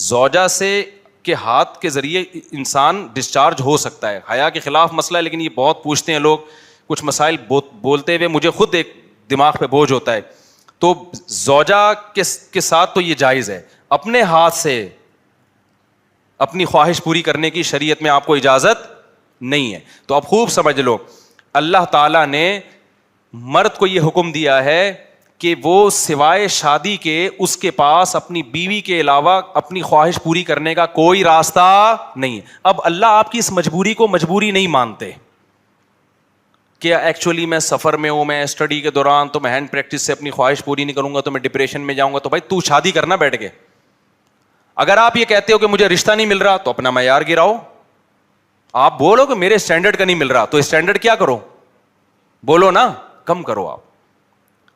زوجہ سے کے ہاتھ کے ذریعے انسان ڈسچارج ہو سکتا ہے. حیا کے خلاف مسئلہ ہے, لیکن یہ بہت پوچھتے ہیں لوگ, کچھ مسائل بولتے ہوئے مجھے خود ایک دماغ پہ بوجھ ہوتا ہے. تو زوجہ کے ساتھ تو یہ جائز ہے. اپنے ہاتھ سے اپنی خواہش پوری کرنے کی شریعت میں آپ کو اجازت نہیں ہے. تو اب خوب سمجھ لو, اللہ تعالیٰ نے مرد کو یہ حکم دیا ہے کہ وہ سوائے شادی کے اس کے پاس اپنی بیوی کے علاوہ اپنی خواہش پوری کرنے کا کوئی راستہ نہیں ہے. اب اللہ آپ کی اس مجبوری کو مجبوری نہیں مانتے کہ ایکچولی میں سفر میں ہوں, میں اسٹڈی کے دوران, تو میں ہینڈ پریکٹس سے اپنی خواہش پوری نہیں کروں گا تو میں ڈپریشن میں جاؤں گا. تو بھائی تو شادی کرنا بیٹھ کے. اگر آپ یہ کہتے ہو کہ مجھے رشتہ نہیں مل رہا تو اپنا معیار گراؤ. آپ بولو کہ میرے اسٹینڈرڈ کا نہیں مل رہا, تو اسٹینڈرڈ کیا کرو, بولو نا, کم کرو. آپ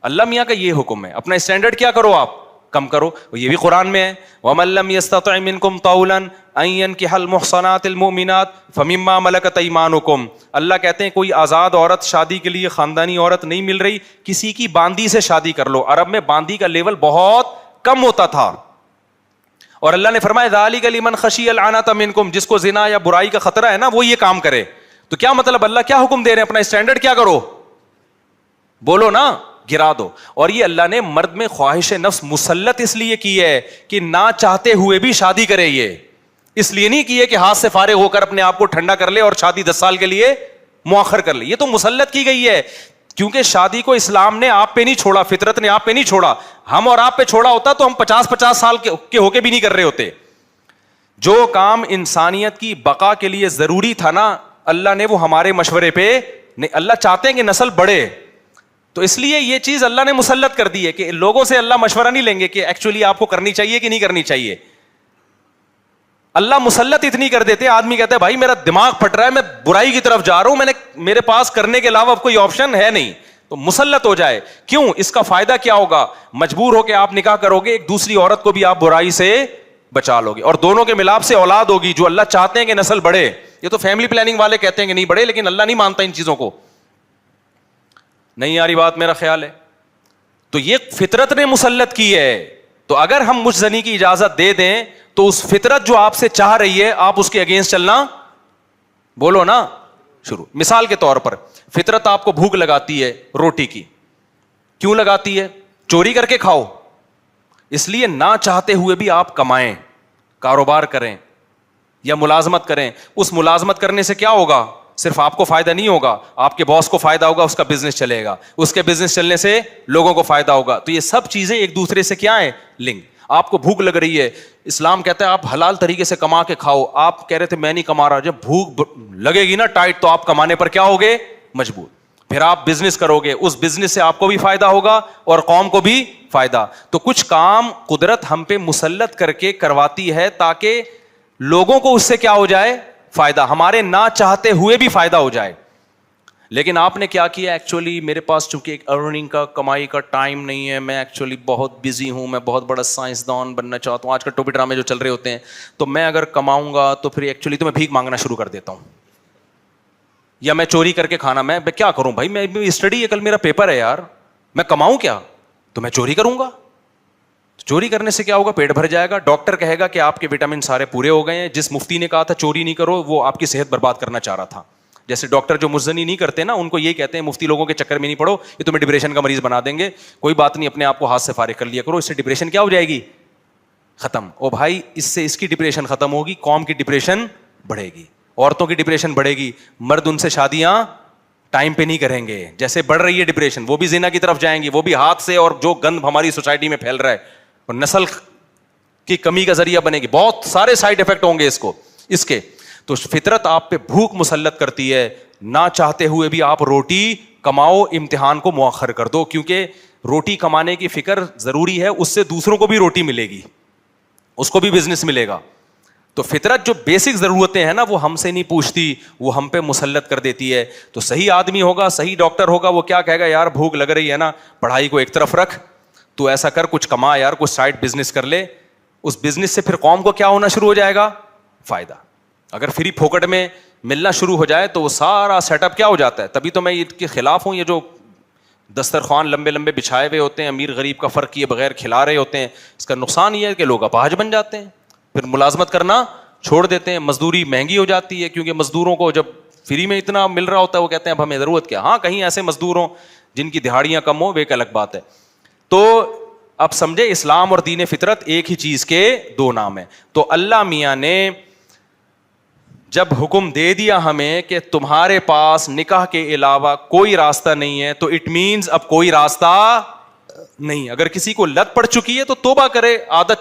اللہ میاں کا یہ حکم ہے, اپنا اسٹینڈرڈ کیا کرو, آپ کم کرو. یہ بھی قرآن میں ہے, وَمَن لَّمْ يَسْتَطِعْ مِنكُمْ طَوْلًا أَن يَنكِحَ الْمُحْصَنَاتِ الْمُؤْمِنَاتِ فَمِمَّا مَلَكَتْ أَيْمَانُكُمْ. اللہ کہتے ہیں کوئی آزاد عورت شادی کے لیے, خاندانی عورت نہیں مل رہی, کسی کی باندی سے شادی کر لو. عرب میں باندی کا لیول بہت کم ہوتا تھا, اور اللہ نے فرمایا ذَلِكَ لِمَنْ خَشِيَ الْعَنَتَ مِنكُمْ, جس کو زنا یا برائی کا خطرہ ہے نا وہ یہ کام کرے. تو کیا مطلب, اللہ کیا حکم دے رہے ہیں, اپنا اسٹینڈرڈ کیا کرو, بولو نا, گرا دو. اور یہ اللہ نے مرد میں خواہش نفس مسلط اس لیے کی ہے کہ نہ چاہتے ہوئے بھی شادی کرے. یہ اس لیے نہیں کی ہے کہ ہاتھ سے فارغ ہو کر اپنے آپ کو ٹھنڈا کر لے اور شادی 10 سال کے لیے مؤخر کر لے. یہ تو مسلط کی گئی ہے, کیونکہ شادی کو اسلام نے آپ پہ نہیں چھوڑا, فطرت نے آپ پہ نہیں چھوڑا. ہم اور آپ پہ چھوڑا ہوتا تو ہم 50 سال کے ہو کے بھی نہیں کر رہے ہوتے. جو کام انسانیت کی بقا کے لیے ضروری تھا نا, اللہ نے وہ ہمارے مشورے پہ نہیں. اللہ چاہتے ہیں کہ نسل بڑھے, تو اس لیے یہ چیز اللہ نے مسلط کر دی ہے کہ لوگوں سے اللہ مشورہ نہیں لیں گے کہ ایکچولی آپ کو کرنی چاہیے کہ نہیں کرنی چاہیے. اللہ مسلط اتنی کر دیتے, آدمی کہتا ہے بھائی میرا دماغ پھٹ رہا ہے, میں برائی کی طرف جا رہا ہوں, میرے پاس کرنے کے علاوہ کوئی آپشن ہے نہیں, تو مسلط ہو جائے. کیوں, اس کا فائدہ کیا ہوگا, مجبور ہو کے آپ نکاح کرو گے, ایک دوسری عورت کو بھی آپ برائی سے بچا لو گے, اور دونوں کے ملاپ سے اولاد ہوگی جو اللہ چاہتے ہیں کہ نسل بڑھے. یہ تو فیملی پلاننگ والے کہتے ہیں کہ نہیں بڑھے, لیکن اللہ نہیں مانتا ان چیزوں کو. نہیں یاری بات میرا خیال ہے. تو یہ فطرت نے مسلط کی ہے. تو اگر ہم مجھ زنی کی اجازت دے دیں تو اس فطرت جو آپ سے چاہ رہی ہے آپ اس کے اگینسٹ چلنا, بولو نا, شروع. مثال کے طور پر فطرت آپ کو بھوک لگاتی ہے روٹی کی, کیوں لگاتی ہے, چوری کر کے کھاؤ. اس لیے نہ چاہتے ہوئے بھی آپ کمائیں, کاروبار کریں یا ملازمت کریں. اس ملازمت کرنے سے کیا ہوگا, صرف آپ کو فائدہ نہیں ہوگا, آپ کے باس کو فائدہ ہوگا, اس کا بزنس چلے گا, اس کے بزنس چلنے سے لوگوں کو فائدہ ہوگا. تو یہ سب چیزیں ایک دوسرے سے کیا ہیں, لنک. آپ کو بھوک لگ رہی ہے, اسلام کہتا ہے آپ حلال طریقے سے کما کے کھاؤ. آپ کہہ رہے تھے میں نہیں کما رہا, جب بھوک لگے گی نا ٹائٹ تو آپ کمانے پر کیا ہوگے, مجبور. پھر آپ بزنس کرو گے, اس بزنس سے آپ کو بھی فائدہ ہوگا اور قوم کو بھی فائدہ. تو کچھ کام قدرت ہم پہ مسلط کر کے کرواتی ہے تاکہ لوگوں کو اس سے کیا ہو جائے, فائدہ, ہمارے نہ چاہتے ہوئے بھی فائدہ ہو جائے. لیکن آپ نے کیا کیا, ایکچولی میرے پاس چونکہ ایک ارننگ کا, کمائی کا ٹائم نہیں ہے, میں ایکچولی بہت بزی ہوں, میں بہت بڑا سائنسدان بننا چاہتا ہوں. آج کل ٹوپی ڈرامے جو چل رہے ہوتے ہیں, تو میں اگر کماؤں گا تو پھر ایکچولی تو میں بھیک مانگنا شروع کر دیتا ہوں, یا میں چوری کر کے کھانا. میں کیا کروں بھائی, میں اسٹڈی ہے, کل میرا پیپر ہے یار, میں کماؤں کیا, تو میں چوری کروں گا. چوری کرنے سے کیا ہوگا, پیٹ بھر جائے گا. ڈاکٹر کہے گا کہ آپ کے وٹامن سارے پورے ہو گئے ہیں. جس مفتی نے کہا تھا چوری نہیں کرو, وہ آپ کی صحت برباد کرنا چاہ رہا تھا. جیسے ڈاکٹر جو مزنی نہیں کرتے نا, ان کو یہی کہتے ہیں مفتی لوگوں کے چکر میں نہیں پڑو, یہ تمہیں ڈپریشن کا مریض بنا دیں گے. کوئی بات نہیں, اپنے آپ کو ہاتھ سے فارغ کر لیا کرو, اس سے ڈپریشن کیا ہو جائے گی, ختم. او بھائی اس سے اس کی ڈپریشن ختم ہوگی, قوم کی ڈپریشن بڑھے گی, عورتوں کی ڈپریشن بڑھے گی. مرد ان سے شادیاں ٹائم پہ نہیں کریں گے, جیسے بڑھ رہی ہے ڈپریشن, وہ بھی زنا کی طرف جائیں گی, وہ بھی ہاتھ سے, اور جو گند ہماری سوسائٹی میں پھیل رہا ہے, اور نسل کی کمی کا ذریعہ بنے گی. بہت سارے سائڈ افیکٹ ہوں گے اس کے. تو فطرت آپ پہ بھوک مسلط کرتی ہے, نہ چاہتے ہوئے بھی آپ روٹی کماؤ, امتحان کو مؤخر کر دو, کیونکہ روٹی کمانے کی فکر ضروری ہے, اس سے دوسروں کو بھی روٹی ملے گی, اس کو بھی بزنس ملے گا. تو فطرت جو بیسک ضرورتیں ہیں نا وہ ہم سے نہیں پوچھتی, وہ ہم پہ مسلط کر دیتی ہے. تو صحیح آدمی ہوگا, صحیح ڈاکٹر ہوگا, وہ کیا کہے گا, یار بھوک لگ رہی ہے نا, پڑھائی کو ایک طرف رکھ, تو ایسا کر, کچھ کما یار, کچھ سائڈ بزنس کر لے. اس بزنس سے پھر قوم کو کیا ہونا شروع ہو جائے گا, فائدہ. اگر فری پھوکٹ میں ملنا شروع ہو جائے تو وہ سارا سیٹ اپ کیا ہو جاتا ہے. تبھی تو میں اس کے خلاف ہوں, یہ جو دسترخوان لمبے لمبے بچھائے ہوئے ہوتے ہیں, امیر غریب کا فرق کیے بغیر کھلا رہے ہوتے ہیں, اس کا نقصان یہ ہے کہ لوگ اپاہج بن جاتے ہیں. پھر ملازمت کرنا چھوڑ دیتے ہیں, مزدوری مہنگی ہو جاتی ہے, کیونکہ مزدوروں کو جب فری میں اتنا مل رہا ہوتا ہے وہ کہتے ہیں اب ہمیں ضرورت کیا. ہاں کہیں ایسے مزدور ہوں جن کی دہاڑیاں کم ہوں, وہ ایک الگ بات ہے. تو اب سمجھے اسلام اور دین فطرت ایک ہی چیز کے دو نام ہیں. تو اللہ میاں نے جب حکم دے دیا ہمیں کہ تمہارے پاس نکاح کے علاوہ کوئی راستہ نہیں ہے, تو اٹ مینز اب کوئی راستہ نہیں. اگر کسی کو لت پڑ چکی ہے تو توبہ کرے, عادت